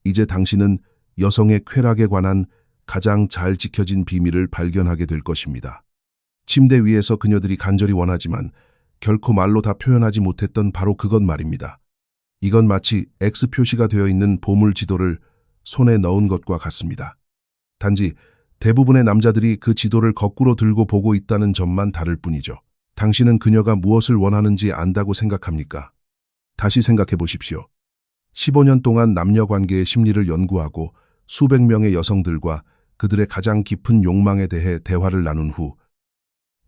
이제 당신은 여성의 쾌락에 관한 가장 잘 지켜진 비밀을 발견하게 될 것입니다. 침대 위에서 그녀들이 간절히 원하지만 결코 말로 다 표현하지 못했던 바로 그것 말입니다. 이건 마치 X 표시가 되어 있는 보물 지도를 손에 넣은 것과 같습니다. 단지 대부분의 남자들이 그 지도를 거꾸로 들고 보고 있다는 점만 다를 뿐이죠. 당신은 그녀가 무엇을 원하는지 안다고 생각합니까? 다시 생각해 보십시오. 15년 동안 남녀 관계의 심리를 연구하고 수백 명의 여성들과 그들의 가장 깊은 욕망에 대해 대화를 나눈 후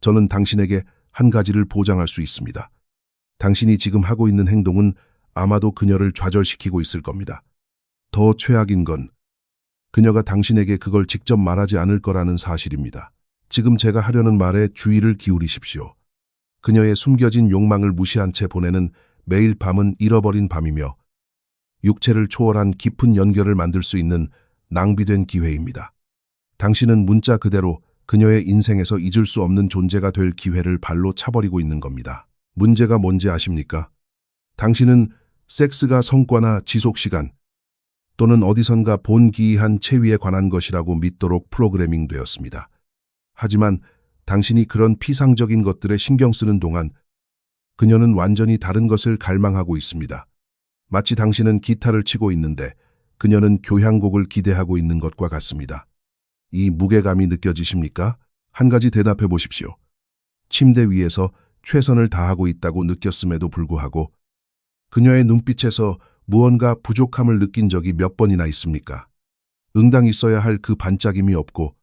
저는 당신에게 한 가지를 보장할 수 있습니다. 당신이 지금 하고 있는 행동은 아마도 그녀를 좌절시키고 있을 겁니다. 더 최악인 건 그녀가 당신에게 그걸 직접 말하지 않을 거라는 사실입니다. 지금 제가 하려는 말에 주의를 기울이십시오. 그녀의 숨겨진 욕망을 무시한 채 보내는 매일 밤은 잃어버린 밤이며 육체를 초월한 깊은 연결을 만들 수 있는 낭비된 기회입니다. 당신은 문자 그대로 그녀의 인생에서 잊을 수 없는 존재가 될 기회를 발로 차버리고 있는 겁니다. 문제가 뭔지 아십니까? 당신은 섹스가 성과나 지속시간 또는 어디선가 본기이한 체위에 관한 것이라고 믿도록 프로그래밍 되었습니다. 하지만 당신이 그런 피상적인 것들에 신경 쓰는 동안 그녀는 완전히 다른 것을 갈망하고 있습니다. 마치 당신은 기타를 치고 있는데 그녀는 교향곡을 기대하고 있는 것과 같습니다. 이 무게감이 느껴지십니까? 한 가지 대답해 보십시오. 침대 위에서 최선을 다하고 있다고 느꼈음에도 불구하고 그녀의 눈빛에서 무언가 부족함을 느낀 적이 몇 번이나 있습니까? 응당 있어야 할 그 반짝임이 없고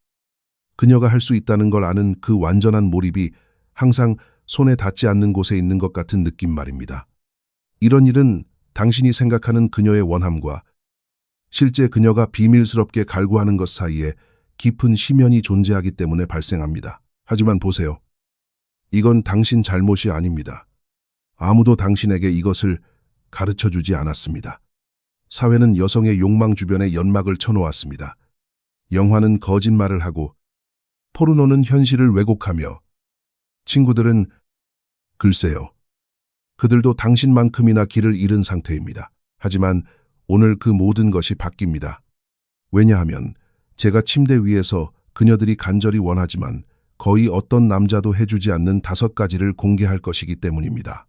그녀가 할 수 있다는 걸 아는 그 완전한 몰입이 항상 손에 닿지 않는 곳에 있는 것 같은 느낌 말입니다. 이런 일은 당신이 생각하는 그녀의 원함과 실제 그녀가 비밀스럽게 갈구하는 것 사이에 깊은 심연이 존재하기 때문에 발생합니다. 하지만 보세요. 이건 당신 잘못이 아닙니다. 아무도 당신에게 이것을 가르쳐주지 않았습니다. 사회는 여성의 욕망 주변에 연막을 쳐놓았습니다. 영화는 거짓말을 하고 포르노는 현실을 왜곡하며 친구들은 글쎄요. 그들도 당신만큼이나 길을 잃은 상태입니다. 하지만 오늘 그 모든 것이 바뀝니다. 왜냐하면 제가 침대 위에서 그녀들이 간절히 원하지만 거의 어떤 남자도 해주지 않는 5가지를 공개할 것이기 때문입니다.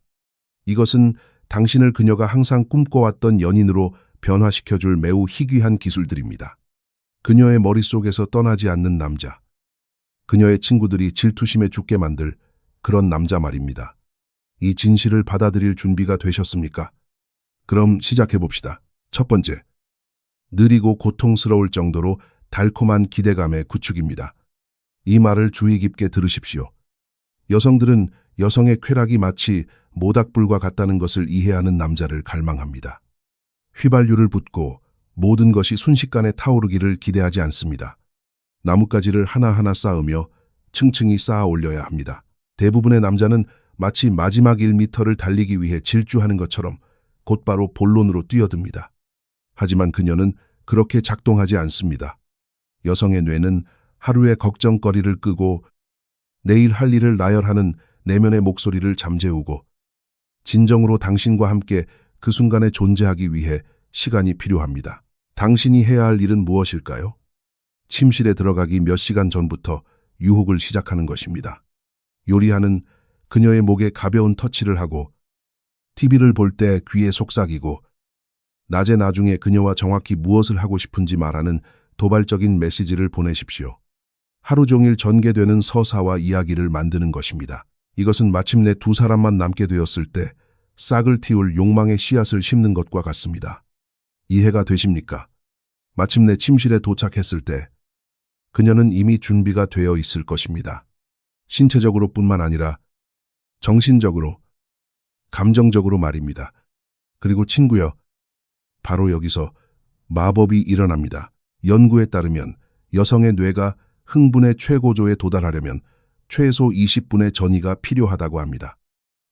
이것은 당신을 그녀가 항상 꿈꿔왔던 연인으로 변화시켜줄 매우 희귀한 기술들입니다. 그녀의 머릿속에서 떠나지 않는 남자. 그녀의 친구들이 질투심에 죽게 만들 그런 남자 말입니다. 이 진실을 받아들일 준비가 되셨습니까? 그럼 시작해봅시다. 첫 번째, 느리고 고통스러울 정도로 달콤한 기대감의 구축입니다. 이 말을 주의 깊게 들으십시오. 여성들은 여성의 쾌락이 마치 모닥불과 같다는 것을 이해하는 남자를 갈망합니다. 휘발유를 붓고 모든 것이 순식간에 타오르기를 기대하지 않습니다. 나뭇가지를 하나하나 쌓으며 층층이 쌓아 올려야 합니다. 대부분의 남자는 마치 마지막 1미터를 달리기 위해 질주하는 것처럼 곧바로 본론으로 뛰어듭니다. 하지만 그녀는 그렇게 작동하지 않습니다. 여성의 뇌는 하루의 걱정거리를 끄고 내일 할 일을 나열하는 내면의 목소리를 잠재우고 진정으로 당신과 함께 그 순간에 존재하기 위해 시간이 필요합니다. 당신이 해야 할 일은 무엇일까요? 침실에 들어가기 몇 시간 전부터 유혹을 시작하는 것입니다. 요리하는 그녀의 목에 가벼운 터치를 하고 TV를 볼 때 귀에 속삭이고 낮에 나중에 그녀와 정확히 무엇을 하고 싶은지 말하는 도발적인 메시지를 보내십시오. 하루 종일 전개되는 서사와 이야기를 만드는 것입니다. 이것은 마침내 두 사람만 남게 되었을 때 싹을 틔울 욕망의 씨앗을 심는 것과 같습니다. 이해가 되십니까? 마침내 침실에 도착했을 때 그녀는 이미 준비가 되어 있을 것입니다. 신체적으로 뿐만 아니라 정신적으로, 감정적으로 말입니다. 그리고 친구여, 바로 여기서 마법이 일어납니다. 연구에 따르면 여성의 뇌가 흥분의 최고조에 도달하려면 최소 20분의 전이가 필요하다고 합니다.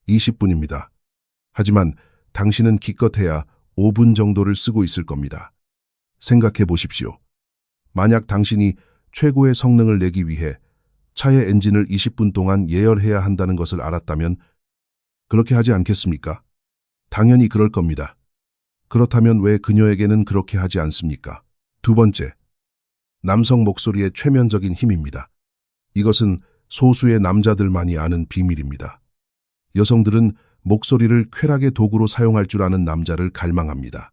20분입니다. 하지만 당신은 기껏해야 5분 정도를 쓰고 있을 겁니다. 생각해 보십시오. 만약 당신이 최고의 성능을 내기 위해 차의 엔진을 20분 동안 예열해야 한다는 것을 알았다면 그렇게 하지 않겠습니까? 당연히 그럴 겁니다. 그렇다면 왜 그녀에게는 그렇게 하지 않습니까? 두 번째, 남성 목소리의 최면적인 힘입니다. 이것은 소수의 남자들만이 아는 비밀입니다. 여성들은 목소리를 쾌락의 도구로 사용할 줄 아는 남자를 갈망합니다.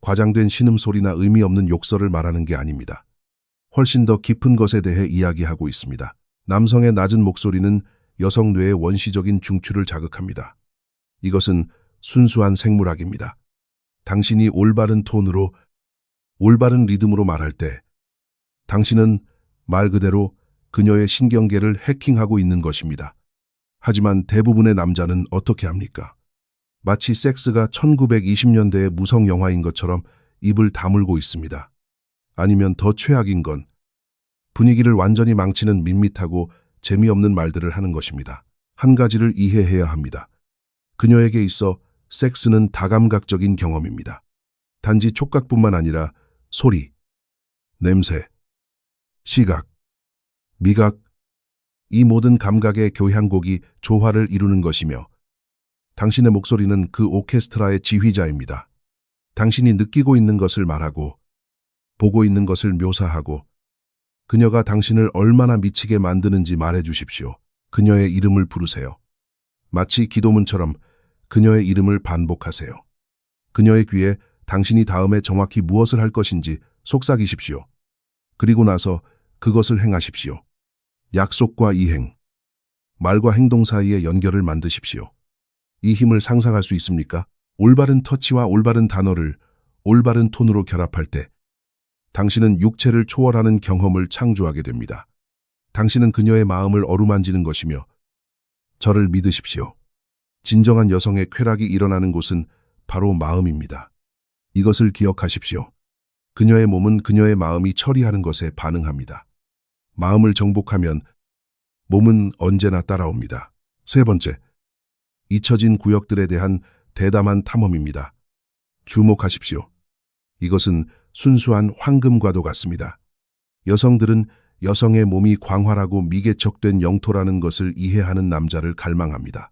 과장된 신음소리나 의미 없는 욕설을 말하는 게 아닙니다. 훨씬 더 깊은 것에 대해 이야기하고 있습니다. 남성의 낮은 목소리는 여성 뇌의 원시적인 중추를 자극합니다. 이것은 순수한 생물학입니다. 당신이 올바른 톤으로, 올바른 리듬으로 말할 때 당신은 말 그대로 그녀의 신경계를 해킹하고 있는 것입니다. 하지만 대부분의 남자는 어떻게 합니까? 마치 섹스가 1920년대의 무성 영화인 것처럼 입을 다물고 있습니다. 아니면 더 최악인 건 분위기를 완전히 망치는 밋밋하고 재미없는 말들을 하는 것입니다. 한 가지를 이해해야 합니다. 그녀에게 있어 섹스는 다감각적인 경험입니다. 단지 촉각뿐만 아니라 소리, 냄새, 시각, 미각, 이 모든 감각의 교향곡이 조화를 이루는 것이며 당신의 목소리는 그 오케스트라의 지휘자입니다. 당신이 느끼고 있는 것을 말하고 보고 있는 것을 묘사하고 그녀가 당신을 얼마나 미치게 만드는지 말해 주십시오. 그녀의 이름을 부르세요. 마치 기도문처럼 그녀의 이름을 반복하세요. 그녀의 귀에 당신이 다음에 정확히 무엇을 할 것인지 속삭이십시오. 그리고 나서 그것을 행하십시오. 약속과 이행, 말과 행동 사이의 연결을 만드십시오. 이 힘을 상상할 수 있습니까? 올바른 터치와 올바른 단어를 올바른 톤으로 결합할 때 당신은 육체를 초월하는 경험을 창조하게 됩니다. 당신은 그녀의 마음을 어루만지는 것이며 저를 믿으십시오. 진정한 여성의 쾌락이 일어나는 곳은 바로 마음입니다. 이것을 기억하십시오. 그녀의 몸은 그녀의 마음이 처리하는 것에 반응합니다. 마음을 정복하면 몸은 언제나 따라옵니다. 세 번째, 잊혀진 구역들에 대한 대담한 탐험입니다. 주목하십시오. 이것은 순수한 황금과도 같습니다. 여성들은 여성의 몸이 광활하고 미개척된 영토라는 것을 이해하는 남자를 갈망합니다.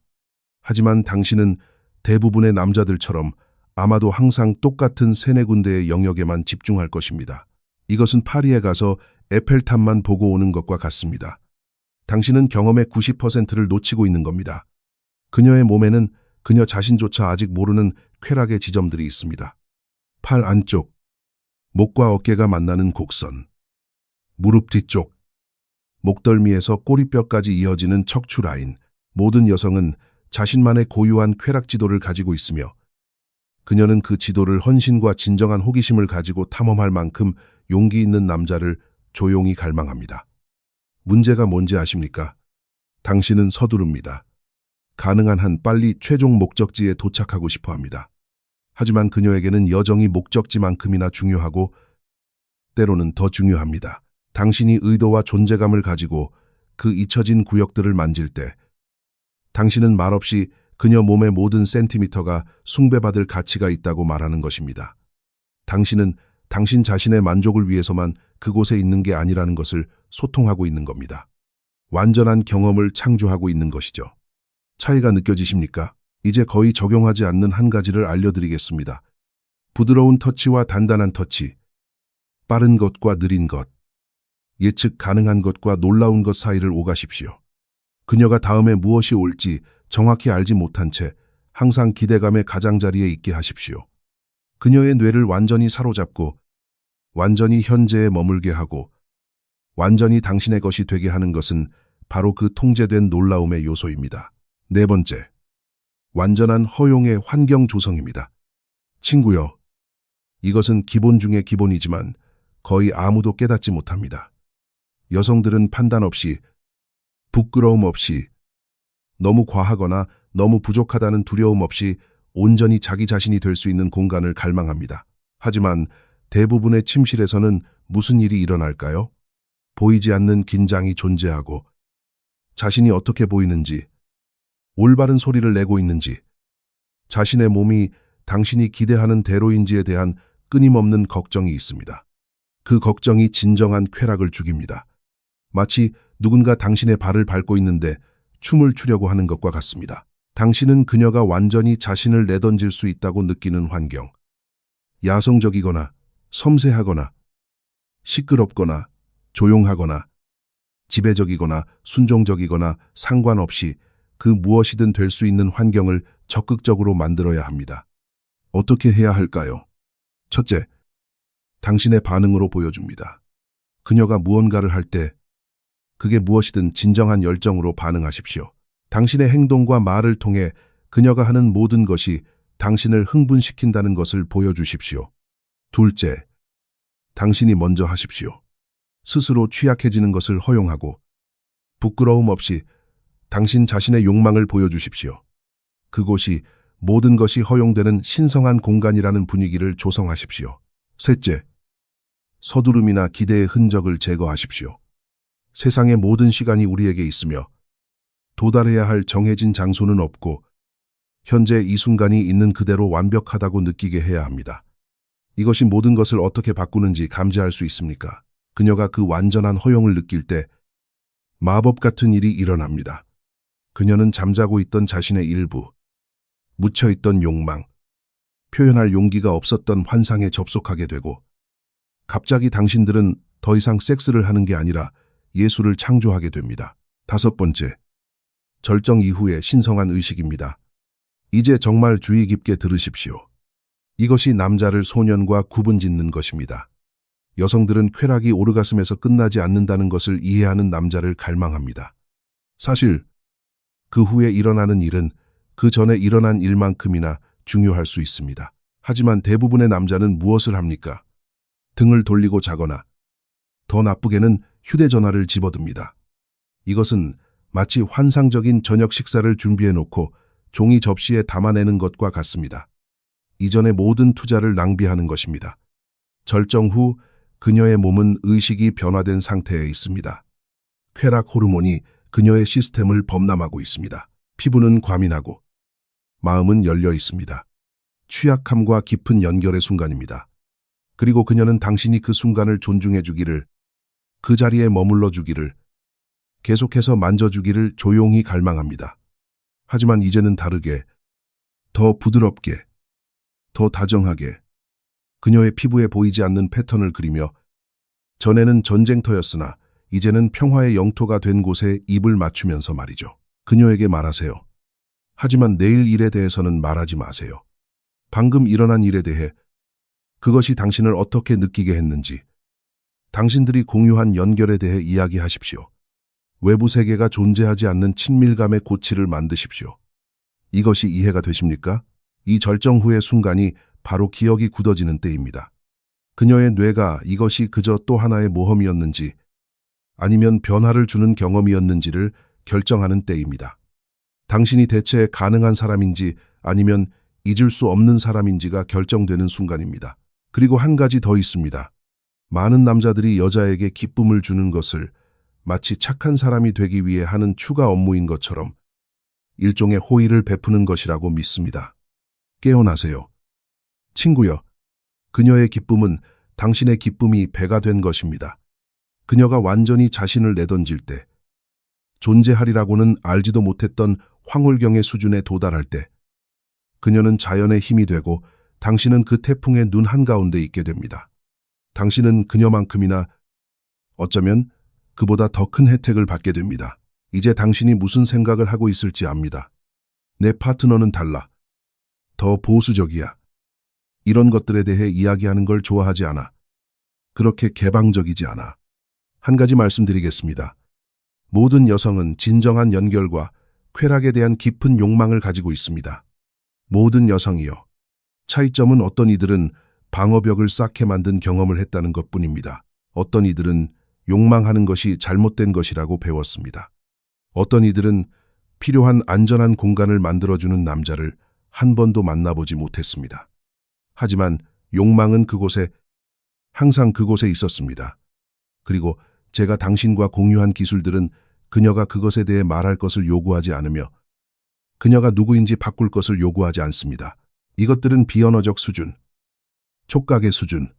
하지만 당신은 대부분의 남자들처럼 아마도 항상 똑같은 세네 군데의 영역에만 집중할 것입니다. 이것은 파리에 가서 에펠탑만 보고 오는 것과 같습니다. 당신은 경험의 90%를 놓치고 있는 겁니다. 그녀의 몸에는 그녀 자신조차 아직 모르는 쾌락의 지점들이 있습니다. 팔 안쪽, 목과 어깨가 만나는 곡선, 무릎 뒤쪽, 목덜미에서 꼬리뼈까지 이어지는 척추 라인. 모든 여성은 자신만의 고유한 쾌락 지도를 가지고 있으며 그녀는 그 지도를 헌신과 진정한 호기심을 가지고 탐험할 만큼 용기 있는 남자를 조용히 갈망합니다. 문제가 뭔지 아십니까? 당신은 서두릅니다. 가능한 한 빨리 최종 목적지에 도착하고 싶어 합니다. 하지만 그녀에게는 여정이 목적지만큼이나 중요하고 때로는 더 중요합니다. 당신이 의도와 존재감을 가지고 그 잊혀진 구역들을 만질 때 당신은 말없이 그녀 몸의 모든 센티미터가 숭배받을 가치가 있다고 말하는 것입니다. 당신은 당신 자신의 만족을 위해서만 그곳에 있는 게 아니라는 것을 소통하고 있는 겁니다. 완전한 경험을 창조하고 있는 것이죠. 차이가 느껴지십니까? 이제 거의 적용하지 않는 한 가지를 알려드리겠습니다. 부드러운 터치와 단단한 터치, 빠른 것과 느린 것, 예측 가능한 것과 놀라운 것 사이를 오가십시오. 그녀가 다음에 무엇이 올지 정확히 알지 못한 채 항상 기대감의 가장자리에 있게 하십시오. 그녀의 뇌를 완전히 사로잡고 완전히 현재에 머물게 하고 완전히 당신의 것이 되게 하는 것은 바로 그 통제된 놀라움의 요소입니다. 네 번째, 완전한 허용의 환경 조성입니다. 친구여, 이것은 기본 중의 기본이지만 거의 아무도 깨닫지 못합니다. 여성들은 판단 없이, 부끄러움 없이, 너무 과하거나 너무 부족하다는 두려움 없이 온전히 자기 자신이 될 수 있는 공간을 갈망합니다. 하지만 대부분의 침실에서는 무슨 일이 일어날까요? 보이지 않는 긴장이 존재하고 자신이 어떻게 보이는지, 올바른 소리를 내고 있는지, 자신의 몸이 당신이 기대하는 대로인지에 대한 끊임없는 걱정이 있습니다. 그 걱정이 진정한 쾌락을 죽입니다. 마치 누군가 당신의 발을 밟고 있는데 춤을 추려고 하는 것과 같습니다. 당신은 그녀가 완전히 자신을 내던질 수 있다고 느끼는 환경, 야성적이거나 섬세하거나 시끄럽거나 조용하거나 지배적이거나 순종적이거나 상관없이 그 무엇이든 될 수 있는 환경을 적극적으로 만들어야 합니다. 어떻게 해야 할까요? 첫째, 당신의 반응으로 보여줍니다. 그녀가 무언가를 할 때 그게 무엇이든 진정한 열정으로 반응하십시오. 당신의 행동과 말을 통해 그녀가 하는 모든 것이 당신을 흥분시킨다는 것을 보여주십시오. 둘째, 당신이 먼저 하십시오. 스스로 취약해지는 것을 허용하고 부끄러움 없이 당신 자신의 욕망을 보여주십시오. 그곳이 모든 것이 허용되는 신성한 공간이라는 분위기를 조성하십시오. 셋째, 서두름이나 기대의 흔적을 제거하십시오. 세상의 모든 시간이 우리에게 있으며 도달해야 할 정해진 장소는 없고 현재 이 순간이 있는 그대로 완벽하다고 느끼게 해야 합니다. 이것이 모든 것을 어떻게 바꾸는지 감지할 수 있습니까? 그녀가 그 완전한 허용을 느낄 때 마법 같은 일이 일어납니다. 그녀는 잠자고 있던 자신의 일부, 묻혀있던 욕망, 표현할 용기가 없었던 환상에 접속하게 되고 갑자기 당신들은 더 이상 섹스를 하는 게 아니라 예술을 창조하게 됩니다. 다섯 번째, 절정 이후의 신성한 의식입니다. 이제 정말 주의 깊게 들으십시오. 이것이 남자를 소년과 구분짓는 것입니다. 여성들은 쾌락이 오르가슴에서 끝나지 않는다는 것을 이해하는 남자를 갈망합니다. 사실 그 후에 일어나는 일은 그 전에 일어난 일만큼이나 중요할 수 있습니다. 하지만 대부분의 남자는 무엇을 합니까? 등을 돌리고 자거나 더 나쁘게는 휴대전화를 집어듭니다. 이것은 마치 환상적인 저녁 식사를 준비해놓고 종이 접시에 담아내는 것과 같습니다. 이전의 모든 투자를 낭비하는 것입니다. 절정 후 그녀의 몸은 의식이 변화된 상태에 있습니다. 쾌락 호르몬이 그녀의 시스템을 범람하고 있습니다. 피부는 과민하고 마음은 열려 있습니다. 취약함과 깊은 연결의 순간입니다. 그리고 그녀는 당신이 그 순간을 존중해 주기를, 그 자리에 머물러 주기를, 계속해서 만져주기를 조용히 갈망합니다. 하지만 이제는 다르게, 더 부드럽게, 더 다정하게 그녀의 피부에 보이지 않는 패턴을 그리며 전에는 전쟁터였으나 이제는 평화의 영토가 된 곳에 입을 맞추면서 말이죠. 그녀에게 말하세요. 하지만 내일 일에 대해서는 말하지 마세요. 방금 일어난 일에 대해 그것이 당신을 어떻게 느끼게 했는지, 당신들이 공유한 연결에 대해 이야기하십시오. 외부 세계가 존재하지 않는 친밀감의 고치를 만드십시오. 이것이 이해가 되십니까? 이 절정 후의 순간이 바로 기억이 굳어지는 때입니다. 그녀의 뇌가 이것이 그저 또 하나의 모험이었는지 아니면 변화를 주는 경험이었는지를 결정하는 때입니다. 당신이 대체 가능한 사람인지 아니면 잊을 수 없는 사람인지가 결정되는 순간입니다. 그리고 한 가지 더 있습니다. 많은 남자들이 여자에게 기쁨을 주는 것을 마치 착한 사람이 되기 위해 하는 추가 업무인 것처럼 일종의 호의를 베푸는 것이라고 믿습니다. 깨어나세요. 친구여, 그녀의 기쁨은 당신의 기쁨이 배가 된 것입니다. 그녀가 완전히 자신을 내던질 때, 존재하리라고는 알지도 못했던 황홀경의 수준에 도달할 때, 그녀는 자연의 힘이 되고 당신은 그 태풍의 눈 한가운데 있게 됩니다. 당신은 그녀만큼이나 어쩌면 그보다 더 큰 혜택을 받게 됩니다. 이제 당신이 무슨 생각을 하고 있을지 압니다. 내 파트너는 달라. 더 보수적이야. 이런 것들에 대해 이야기하는 걸 좋아하지 않아. 그렇게 개방적이지 않아. 한 가지 말씀드리겠습니다. 모든 여성은 진정한 연결과 쾌락에 대한 깊은 욕망을 가지고 있습니다. 모든 여성이요. 차이점은 어떤 이들은 방어벽을 쌓게 만든 경험을 했다는 것뿐입니다. 어떤 이들은 욕망하는 것이 잘못된 것이라고 배웠습니다. 어떤 이들은 필요한 안전한 공간을 만들어주는 남자를 한 번도 만나보지 못했습니다. 하지만 욕망은 항상 그곳에 있었습니다. 그리고 제가 당신과 공유한 기술들은 그녀가 그것에 대해 말할 것을 요구하지 않으며 그녀가 누구인지 바꿀 것을 요구하지 않습니다. 이것들은 비언어적 수준, 촉각의 수준,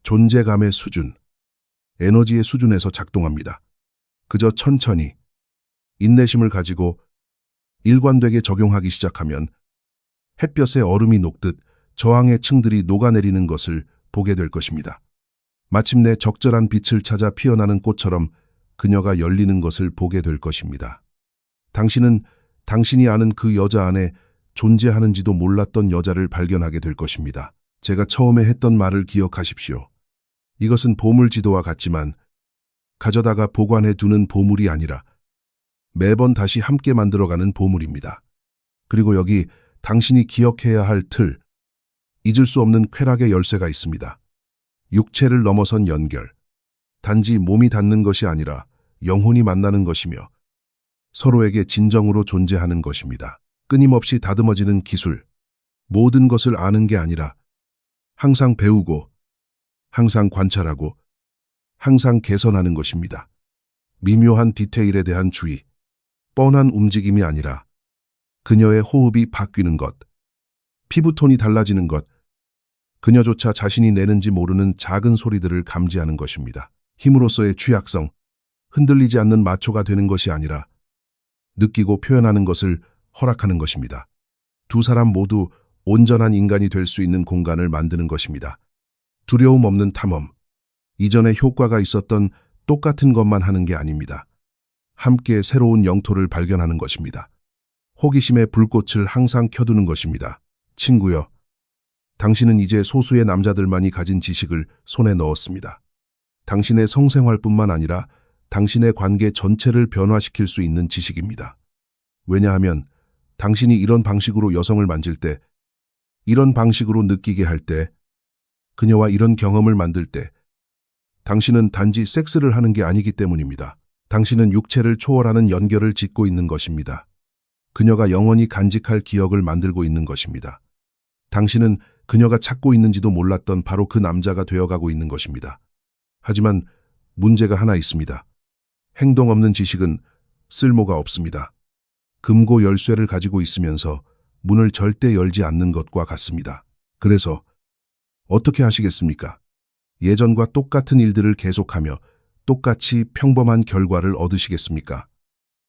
존재감의 수준, 에너지의 수준에서 작동합니다. 그저 천천히, 인내심을 가지고 일관되게 적용하기 시작하면 햇볕에 얼음이 녹듯 저항의 층들이 녹아내리는 것을 보게 될 것입니다. 마침내 적절한 빛을 찾아 피어나는 꽃처럼 그녀가 열리는 것을 보게 될 것입니다. 당신은 당신이 아는 그 여자 안에 존재하는지도 몰랐던 여자를 발견하게 될 것입니다. 제가 처음에 했던 말을 기억하십시오. 이것은 보물지도와 같지만 가져다가 보관해 두는 보물이 아니라 매번 다시 함께 만들어가는 보물입니다. 그리고 여기 당신이 기억해야 할 틀, 잊을 수 없는 쾌락의 열쇠가 있습니다. 육체를 넘어선 연결, 단지 몸이 닿는 것이 아니라 영혼이 만나는 것이며 서로에게 진정으로 존재하는 것입니다. 끊임없이 다듬어지는 기술, 모든 것을 아는 게 아니라 항상 배우고, 항상 관찰하고, 항상 개선하는 것입니다. 미묘한 디테일에 대한 주의, 뻔한 움직임이 아니라 그녀의 호흡이 바뀌는 것, 피부톤이 달라지는 것, 그녀조차 자신이 내는지 모르는 작은 소리들을 감지하는 것입니다. 힘으로써의 취약성, 흔들리지 않는 마초가 되는 것이 아니라 느끼고 표현하는 것을 허락하는 것입니다. 두 사람 모두 온전한 인간이 될 수 있는 공간을 만드는 것입니다. 두려움 없는 탐험, 이전에 효과가 있었던 똑같은 것만 하는 게 아닙니다. 함께 새로운 영토를 발견하는 것입니다. 호기심의 불꽃을 항상 켜두는 것입니다. 친구여, 당신은 이제 소수의 남자들만이 가진 지식을 손에 넣었습니다. 당신의 성생활뿐만 아니라 당신의 관계 전체를 변화시킬 수 있는 지식입니다. 왜냐하면 당신이 이런 방식으로 여성을 만질 때, 이런 방식으로 느끼게 할 때, 그녀와 이런 경험을 만들 때, 당신은 단지 섹스를 하는 게 아니기 때문입니다. 당신은 육체를 초월하는 연결을 짓고 있는 것입니다. 그녀가 영원히 간직할 기억을 만들고 있는 것입니다. 당신은 그녀가 찾고 있는지도 몰랐던 바로 그 남자가 되어가고 있는 것입니다. 하지만 문제가 하나 있습니다. 행동 없는 지식은 쓸모가 없습니다. 금고 열쇠를 가지고 있으면서 문을 절대 열지 않는 것과 같습니다. 그래서 어떻게 하시겠습니까? 예전과 똑같은 일들을 계속하며 똑같이 평범한 결과를 얻으시겠습니까?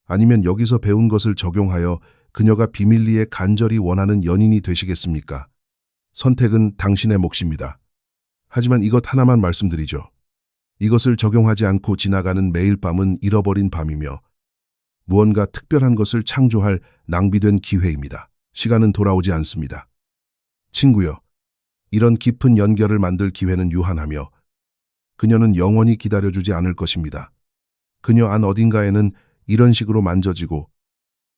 아니면 여기서 배운 것을 적용하여 그녀가 비밀리에 간절히 원하는 연인이 되시겠습니까? 선택은 당신의 몫입니다. 하지만 이것 하나만 말씀드리죠. 이것을 적용하지 않고 지나가는 매일 밤은 잃어버린 밤이며 무언가 특별한 것을 창조할 낭비된 기회입니다. 시간은 돌아오지 않습니다. 친구여, 이런 깊은 연결을 만들 기회는 유한하며 그녀는 영원히 기다려주지 않을 것입니다. 그녀 안 어딘가에는 이런 식으로 만져지고,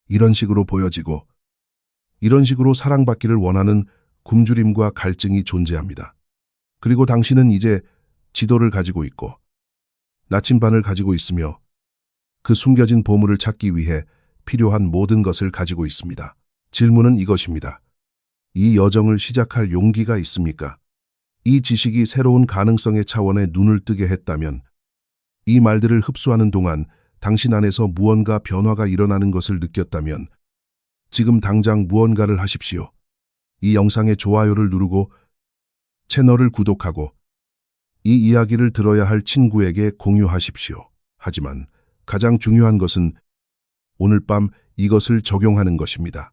이런 식으로 보여지고, 이런 식으로 사랑받기를 원하는 굶주림과 갈증이 존재합니다. 그리고 당신은 이제 지도를 가지고 있고, 나침반을 가지고 있으며 그 숨겨진 보물을 찾기 위해 필요한 모든 것을 가지고 있습니다. 질문은 이것입니다. 이 여정을 시작할 용기가 있습니까? 이 지식이 새로운 가능성의 차원에 눈을 뜨게 했다면, 이 말들을 흡수하는 동안 당신 안에서 무언가 변화가 일어나는 것을 느꼈다면, 지금 당장 무언가를 하십시오. 이 영상의 좋아요를 누르고 채널을 구독하고 이 이야기를 들어야 할 친구에게 공유하십시오. 하지만 가장 중요한 것은 오늘 밤 이것을 적용하는 것입니다.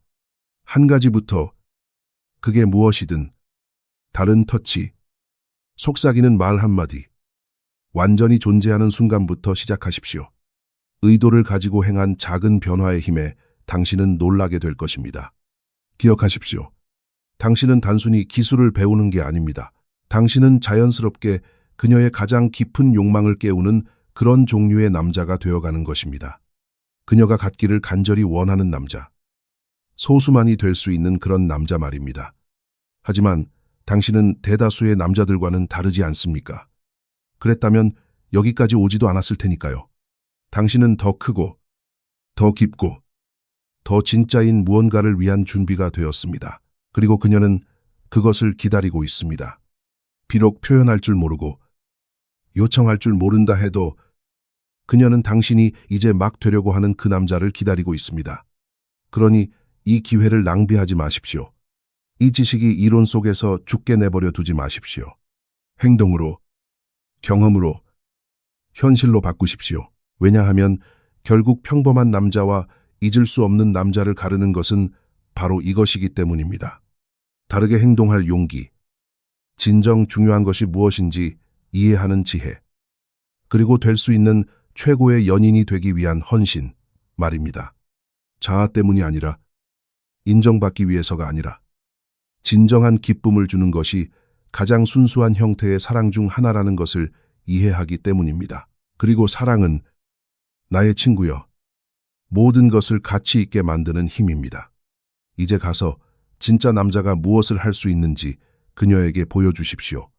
한 가지부터, 그게 무엇이든, 다른 터치, 속삭이는 말 한마디, 완전히 존재하는 순간부터 시작하십시오. 의도를 가지고 행한 작은 변화의 힘에 당신은 놀라게 될 것입니다. 기억하십시오. 당신은 단순히 기술을 배우는 게 아닙니다. 당신은 자연스럽게 그녀의 가장 깊은 욕망을 깨우는 그런 종류의 남자가 되어가는 것입니다. 그녀가 갖기를 간절히 원하는 남자. 소수만이 될 수 있는 그런 남자 말입니다. 하지만 당신은 대다수의 남자들과는 다르지 않습니까? 그랬다면 여기까지 오지도 않았을 테니까요. 당신은 더 크고, 더 깊고, 더 진짜인 무언가를 위한 준비가 되었습니다. 그리고 그녀는 그것을 기다리고 있습니다. 비록 표현할 줄 모르고, 요청할 줄 모른다 해도 그녀는 당신이 이제 막 되려고 하는 그 남자를 기다리고 있습니다. 그러니 이 기회를 낭비하지 마십시오. 이 지식이 이론 속에서 죽게 내버려 두지 마십시오. 행동으로, 경험으로, 현실로 바꾸십시오. 왜냐하면 결국 평범한 남자와 잊을 수 없는 남자를 가르는 것은 바로 이것이기 때문입니다. 다르게 행동할 용기, 진정 중요한 것이 무엇인지 이해하는 지혜, 그리고 될 수 있는 최고의 연인이 되기 위한 헌신 말입니다. 자아 때문이 아니라, 인정받기 위해서가 아니라, 진정한 기쁨을 주는 것이 가장 순수한 형태의 사랑 중 하나라는 것을 이해하기 때문입니다. 그리고 사랑은 나의 친구여, 모든 것을 가치 있게 만드는 힘입니다. 이제 가서 진짜 남자가 무엇을 할 수 있는지 그녀에게 보여주십시오.